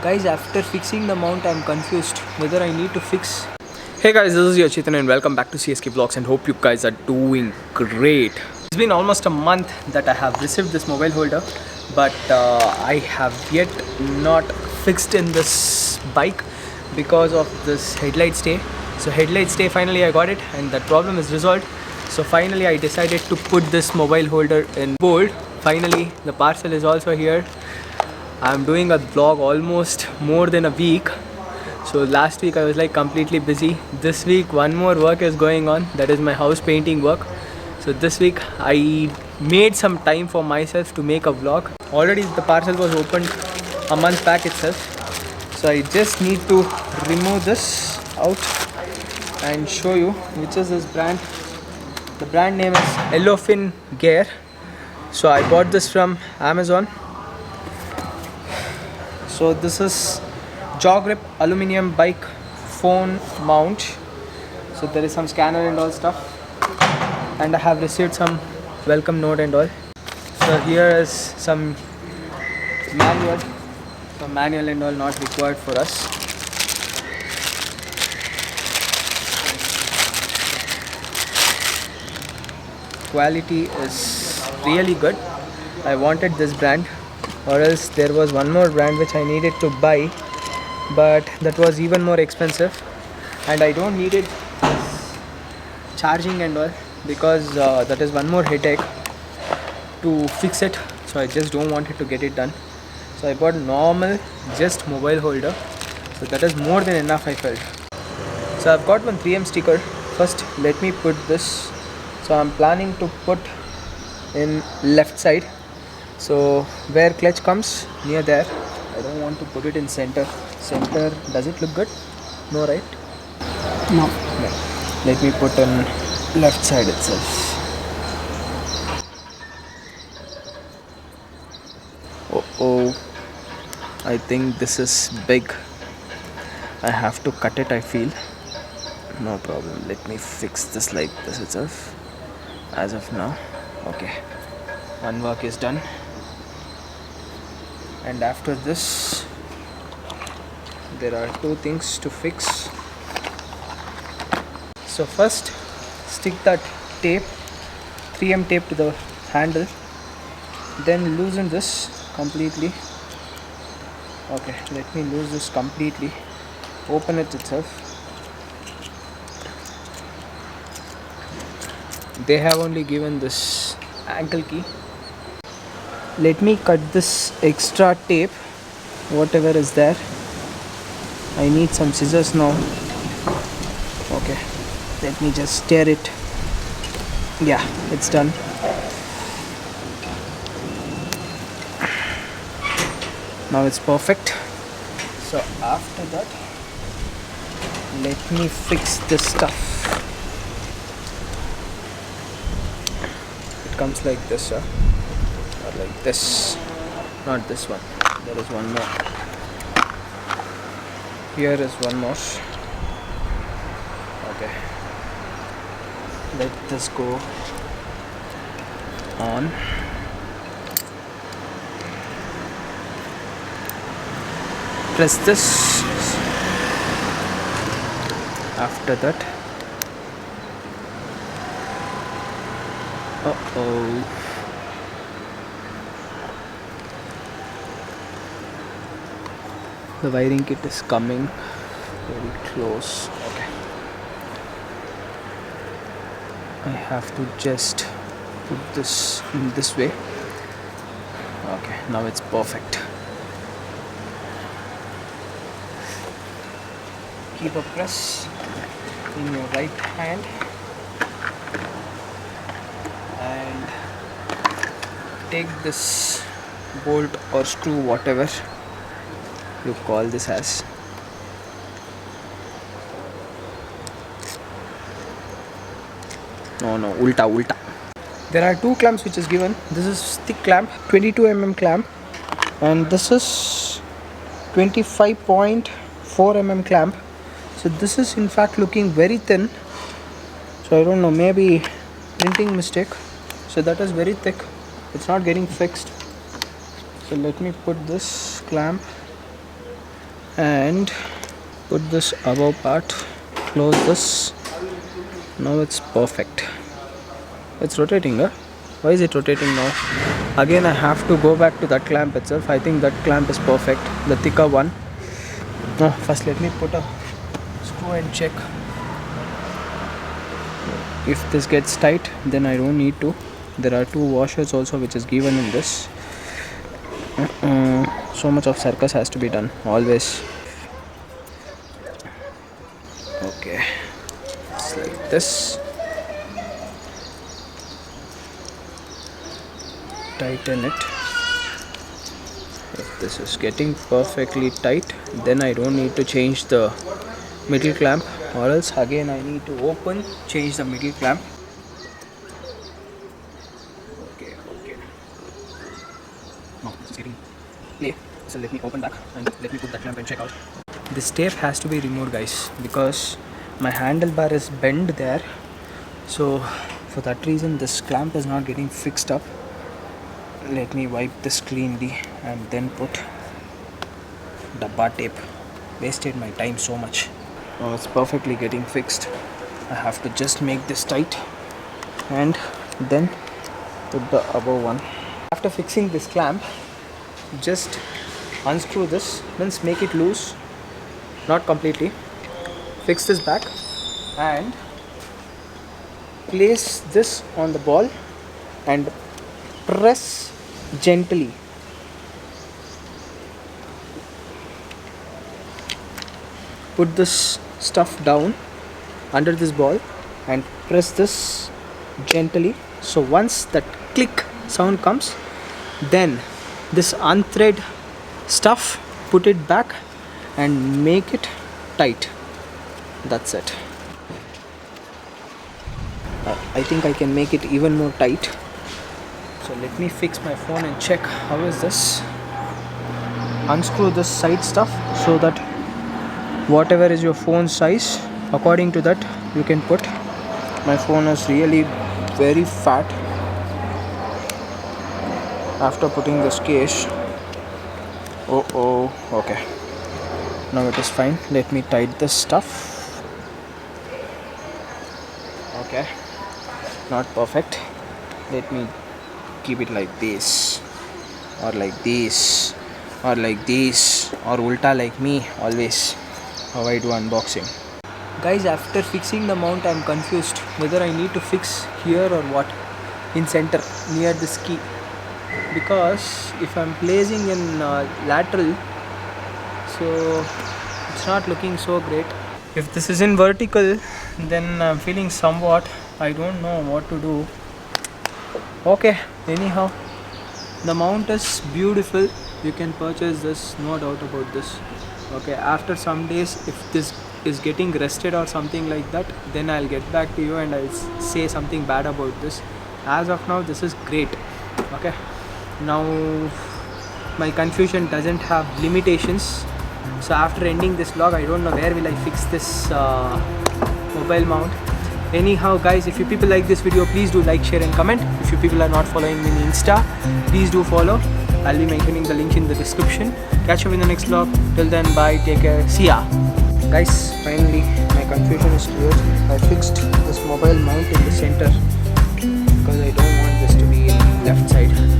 Guys, after fixing the mount, I'm confused whether I need to fix. Hey guys, this is your Chetan and welcome back to CSK Vlogs and hope you guys are doing great. It's been almost a month that I have received this mobile holder, but I have yet not fixed in this bike because of this headlight stay. So headlight stay, finally I got it and that problem is resolved. So finally I decided to put this mobile holder in bold. Finally the parcel is also here. I'm doing a vlog almost more than a week. So last week I was like completely busy. This week one more work is going on, that is my house painting work. So this week I made some time for myself to make a vlog. Already the parcel was opened a month back itself. So I just need to remove this out and show you which is this brand. The brand name is Yellowfin Gear. So I bought this from Amazon. So this is jaw grip aluminum bike phone mount. So there is some scanner and all stuff, and I have received some welcome note and all. So here is some manual. So manual and all not required for us. Quality is really good. I wanted this brand, or else there was one more brand which I needed to buy, but that was even more expensive, and I don't need it charging and all because that is one more headache to fix it. So I just don't want it to get it done. So I bought normal just mobile holder. So that is more than enough, I felt. So I've got one 3M sticker. First let me put this. So I'm planning to put in left side. So where clutch comes, near there. I don't want to put it in center. Center, does it look good? No, right? No. No. Let me put on left side itself. Oh, I think this is big. I have to cut it, I feel. No problem. Let me fix this like this itself. As of now. Okay. One work is done. And after this, there are two things to fix. So first, stick that tape, 3M tape to the handle, then loosen this completely. Okay, let me lose this completely. Open it itself. They have only given this ankle key. Let me cut this extra tape, whatever is there. I need some scissors now. Okay, let me just tear it. Yeah, it's done. Now it's perfect. So after that, let me fix this stuff. It comes like this, or like this. Not this one. There is one more. Here is one more. Okay. Let this go on. Press this. After that, the wiring kit is coming very close. Okay, I have to just put this in this way. Okay, now it's perfect. Keep a press in your right hand and take this bolt or screw, whatever you call this as. No, ulta. There are two clamps which is given. This is thick clamp, 22 clamp, and this is 25.4 clamp. So this is in fact looking very thin. So I don't know, maybe printing mistake. So that is very thick. It's not getting fixed. So let me put this clamp and put this above part, close this. Now it's perfect. It's rotating, huh? Why is it rotating now? Again I have to go back to that clamp itself. I think that clamp is perfect, the thicker one. No, first let me put a screw and check. If this gets tight, then I don't need to. There are 2 washers also which is given in this. So much of circus has to be done always. Okay, it's like this. Tighten it. If this is getting perfectly tight, then I don't need to change the middle clamp, or else again I need to change the middle clamp. Okay. No, it's getting play. So let me open back and let me put that clamp and check out. This tape has to be removed, guys, because my handlebar is bent there. So for that reason this clamp is not getting fixed up. Let me wipe this cleanly and then put dabba tape. Wasted my time so much. Now it's perfectly getting fixed. I have to just make this tight and then put the above one. After fixing this clamp, just unscrew this, means make it loose, not completely. Fix this back and place this on the ball and press gently. Put this stuff down under this ball and press this gently. So once that click sound comes, then this unthread stuff, put it back and make it tight. That's it. I think I can make it even more tight. So let me fix my phone and check how is this. Unscrew this side stuff so that whatever is your phone size, according to that you can put. My phone is really very fat. After putting this case, okay, now it is fine. Let me tight this stuff. Okay, not perfect. Let me keep it like this, or like this, or like this, or ulta like me always. How I do unboxing. Guys, after fixing the mount, I'm confused whether I need to fix here or what, in center near this key, because if I'm placing in lateral, so it's not looking so great. If this is in vertical, then I'm feeling somewhat, I don't know what to do. Okay, anyhow, the mount is beautiful. You can purchase this, no doubt about this. Okay, after some days, if this is getting rested or something like that, then I'll get back to you and I'll say something bad about this. As of now, this is great. Okay, now my confusion doesn't have limitations. So after ending this vlog, I don't know where will I fix this mobile mount. Anyhow guys, if you people like this video, please do like, share and comment. If you people are not following me in Insta, please do follow. I'll be maintaining the link in the description. Catch you in the next vlog. Till then, bye, take care, see ya. Guys, finally my confusion is cleared. I fixed this mobile mount in the center because I don't want this to be in left side.